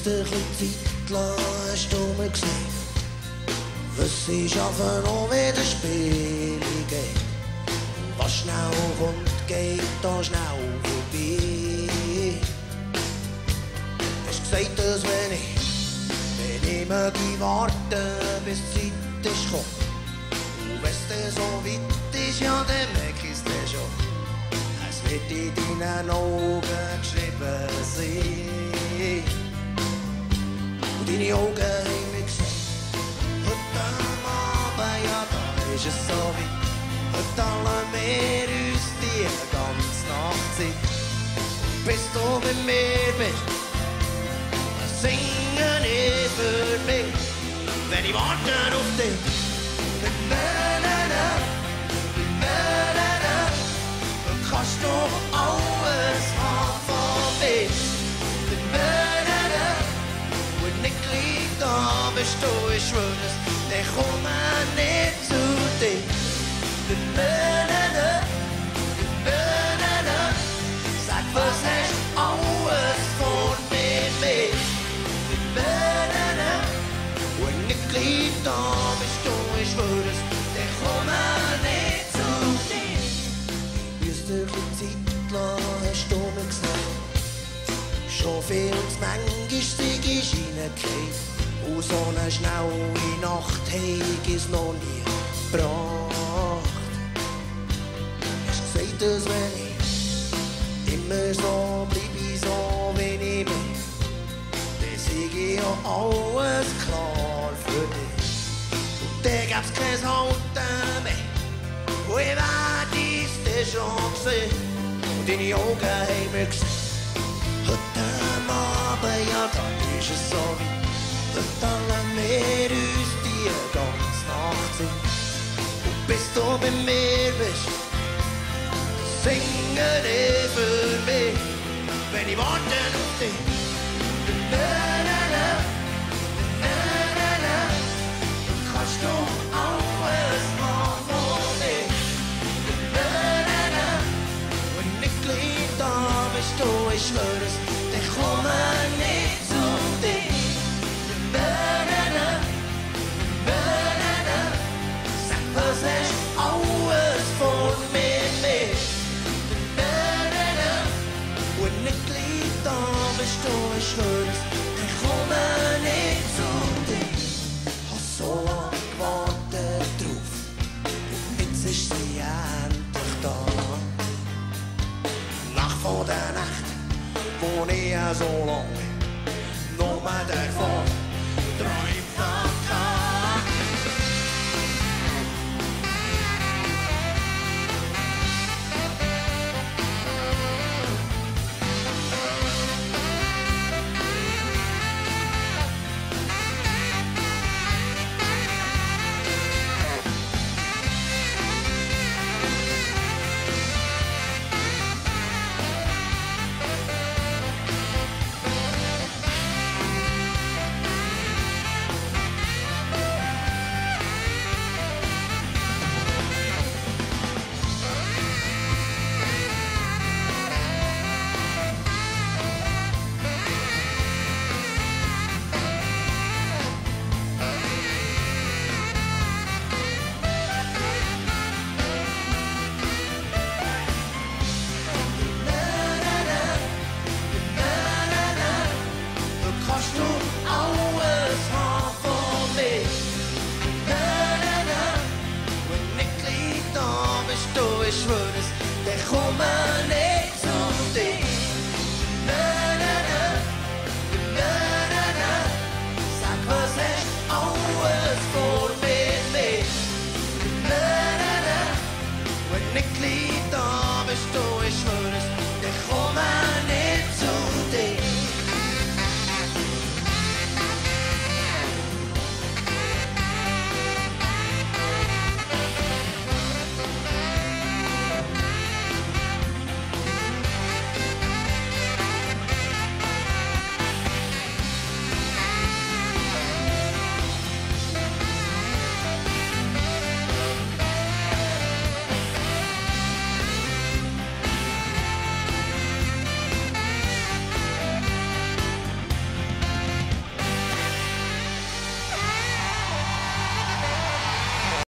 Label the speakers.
Speaker 1: dir ein bisschen Zeit lassen, hast du mir gesagt. Was ist einfach noch wieder Spiel geht. Und was schnell kommt, geht da schnell vorbei. Hast gesagt, dass wenn ich möge warten, bis die Zeit ist gekommen. Und wenn's dann so weit ist, ja, dann merk ich's dann schon. Es wird in deinen Augen geschrieben sein. Und deine Augen haben mir gesagt, heute Abend, ja, da ist es so weit. Heute lassen wir uns die ganze Nacht Zeit. Bis du bei mir bist, singen ich für mich, wenn ich warte auf dich. Kannst du alles haben von mir. Wenn ich gleich da bist, du, ich schwör es, dann komme ich nicht zu dir. Sag, was hast du alles von mir mit? Wenn ich gleich da bist, du, ich schwör es, dann komme ich nicht zu dir. Müsst ihr ein bisschen Zeit lassen, hast du mir gesagt. Schon viel zu manchmal sei ich reingefallen. Und so eine schnelle Nacht hab ich's noch nie gebracht. Hast gesagt, dass wenn ich immer so bleibe, so wie ich bin, dann sei ja alles klar für dich. Und dann gäb's kein Halten mehr. Und ich werde es dir schon gesehen. Und deine Augen haben mir gesagt, heute Abend, ja, da ist es so weit. Heute lassen wir uns die ganze Nacht sein. Und bis du bei mir bist, singe ich für mich, wenn ich warte auf dich. Kannst du alles haben von mir. Wenn ich gleich da bist, du, ich schwör es, dann komme ich nicht zu dir. Sag, was hast du alles von mir mit? Wenn ich gleich da bist, du, ich schwör es, dann komme ich nicht zu dir. Hab so lange gewartet drauf, und jetzt ist sie endlich da. Nacht von der Nacht, wo ich so lange nur davon